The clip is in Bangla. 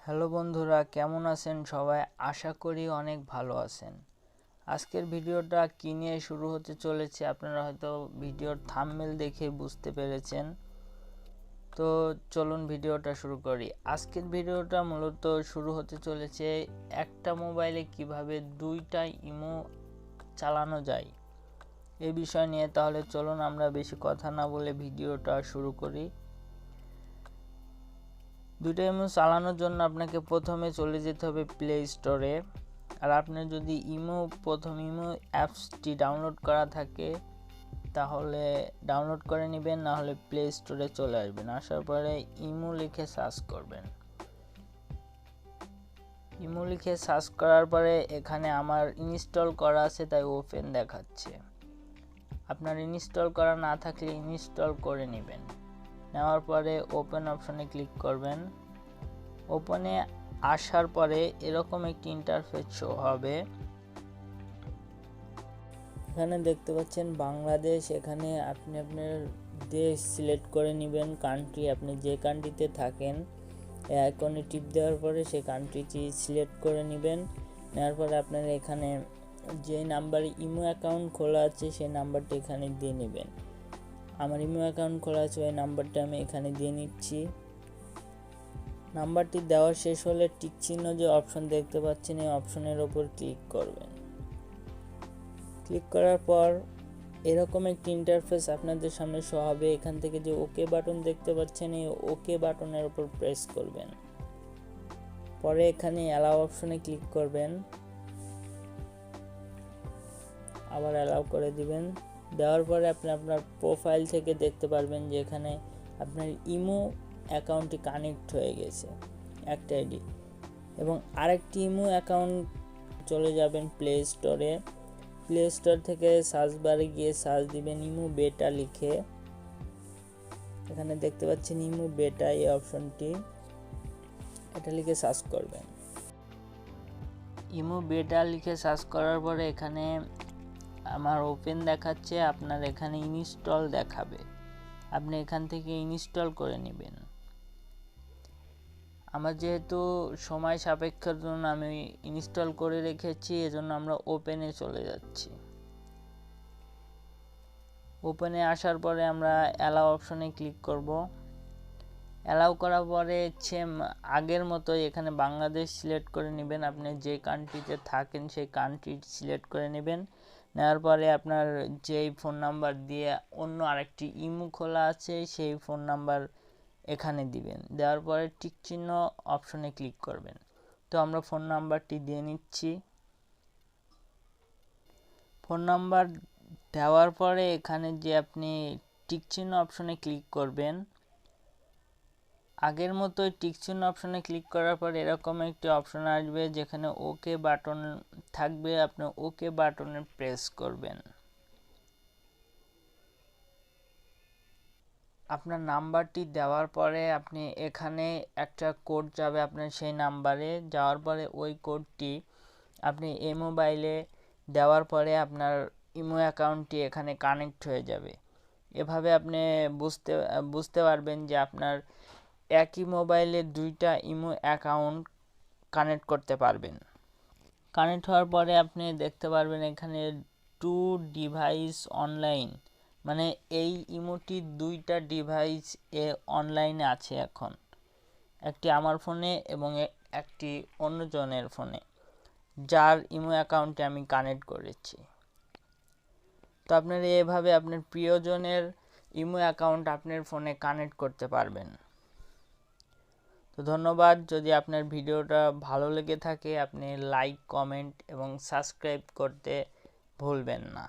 হ্যালো বন্ধুরা, কেমন আছেন সবাই? আশা করি অনেক ভালো আছেন। আজকের ভিডিওটা কি নিয়ে শুরু হতে চলেছে আপনারা হয়তো ভিডিওর থাম্বনেল দেখে বুঝতে পেরেছেন। তো চলুন ভিডিওটা শুরু করি। আজকের ভিডিওটা মূলত শুরু হতে চলেছে একটা মোবাইলে কিভাবে দুইটা ইমো চালানো যায় এই বিষয় নিয়ে। তাহলে চলুন আমরা বেশি কথা না বলে ভিডিওটা শুরু করি। দুইটা ইমো চালানোর জন্য আপনাকে প্রথমে চলে যেতে হবে প্লে স্টোরে। আর আপনার যদি প্রথম ইমো অ্যাপসটি ডাউনলোড করা থাকে তাহলে ডাউনলোড করে নেবেন, না হলে প্লে স্টোরে চলে আসবেন। আসার পরে ইমো লিখে সার্চ করবেন। ইমো লিখে সার্চ করার পরে এখানে আমার ইনস্টল করা আছে তাই ওপেন দেখাচ্ছে। আপনার ইনস্টল করা না থাকলে ইনস্টল করে নেবেন। নেওয়ার পরে ওপেন অপশনে ক্লিক করবেন। ওপেনে আসার পরে এরকম একটি ইন্টারফেস শো হবে। এখানে দেখতে পাচ্ছেন বাংলাদেশ। এখানে আপনি আপনার দেশ সিলেক্ট করে নেবেন, কান্ট্রি, আপনি যে কান্ট্রিতে থাকেন আইকনে টিপ দেওয়ার পরে সেই কান্ট্রিটি সিলেক্ট করে নেবেন। নেওয়ার পরে আপনার এখানে যে নাম্বারে ইমো অ্যাকাউন্ট খোলা আছে সেই নাম্বারটি এখানে দিয়ে নেবেন। আমার ইমো অ্যাকাউন্ট খোলা আছে ওই নাম্বারটা আমি এখানে দিয়ে নিচ্ছি। নাম্বারটি দেওয়া শেষ হলে টিক চিহ্ন যে অপশন দেখতে পাচ্ছেন এই অপশনের ওপর ক্লিক করবেন। ক্লিক করার পর এরকম একটি ইন্টারফেস আপনাদের সামনে শো হবে। এখান থেকে যে ওকে বাটন দেখতে পাচ্ছেন এই ওকে বাটনের উপর প্রেস করবেন। পরে এখানে অ্যালাউ অপশনে ক্লিক করবেন, আবার অ্যালাউ করে দিবেন। দেওয়ার পরে আপনি আপনার প্রোফাইল থেকে দেখতে পারবেন যে এখানে আপনার ইমো অ্যাকাউন্টটি কানেক্ট হয়ে গেছে একটা আইডি, এবং আরেকটি ইমো অ্যাকাউন্ট চলে যাবেন প্লে স্টোরে। প্লে স্টোর থেকে সার্চ বারে গিয়ে সার্চ দিবেন ইমো বেটা লিখে। এখানে দেখতে পাচ্ছেন ইমো বেটা এই অপশনটি, এটা লিখে সার্চ করবেন। ইমো বেটা লিখে সার্চ করার পরে এখানে আমার ওপেন দেখাচ্ছে, আপনার এখানে ইনস্টল দেখাবে। আপনি এখান থেকে ইনস্টল করে নেবেন। আমার যেহেতু সময় সাপেক্ষের জন্য আমি ইনস্টল করে রেখেছি, এজন্য আমরা ওপেনে চলে যাচ্ছি। ওপেনে আসার পরে আমরা অ্যালাউ অপশনে ক্লিক করব। অ্যালাউ করার পরে সেম আগের মতো এখানে বাংলাদেশ সিলেক্ট করে নেবেন। আপনি যে কান্ট্রিতে থাকেন সেই কান্ট্রি সিলেক্ট করে নেবেন। নেওয়ার পরে আপনার যেই ফোন নাম্বার দিয়ে অন্য আরেকটি ইমো খোলা আছে সেই ফোন নাম্বার এখানে দিবেন। দেওয়ার পরে টিক চিহ্ন অপশনে ক্লিক করবেন। তো আমরা ফোন নাম্বারটি দিয়ে নিচ্ছি। ফোন নাম্বার দেওয়ার পরে এখানে যে আপনি টিক চিহ্ন অপশনে ক্লিক করবেন। আগের মতো টিক চিহ্ন অপশনে ক্লিক করার পর এরকম একটি অপশন আসবে যেখানে ওকে বাটন থাকবে, আপনি ওকে বাটনে প্রেস করবেন। আপনার নাম্বারটি দেওয়ার পরে আপনি এখানে একটা কোড যাবে আপনার সেই নাম্বারে। যাওয়ার পরে ওই কোডটি আপনি এই মোবাইলে দেওয়ার পরে আপনার ইমো অ্যাকাউন্টটি এখানে কানেক্ট হয়ে যাবে। এভাবে আপনি বুঝতে পারবেন যে আপনার একই মোবাইলে দুইটা ইমো অ্যাকাউন্ট কানেক্ট করতে পারবেন। কানেক্ট হওয়ার পরে আপনি দেখতে পারবেন এখানে টু ডিভাইস অনলাইন, মানে এই ইমোটি দুইটা ডিভাইস অনলাইনে আছে এখন, একটি আমার ফোনে এবং একটি অন্যজনের ফোনে যার ইমো অ্যাকাউন্টে আমি কানেক্ট করেছি। তো আপনারা এভাবে আপনার প্রিয়জনের ইমো অ্যাকাউন্ট আপনার ফোনে কানেক্ট করতে পারবেন। তো ধন্যবাদ। যদি আপনার ভিডিওটা ভালো লেগে থাকে আপনি লাইক, কমেন্ট এবং সাবস্ক্রাইব করতে ভুলবেন না।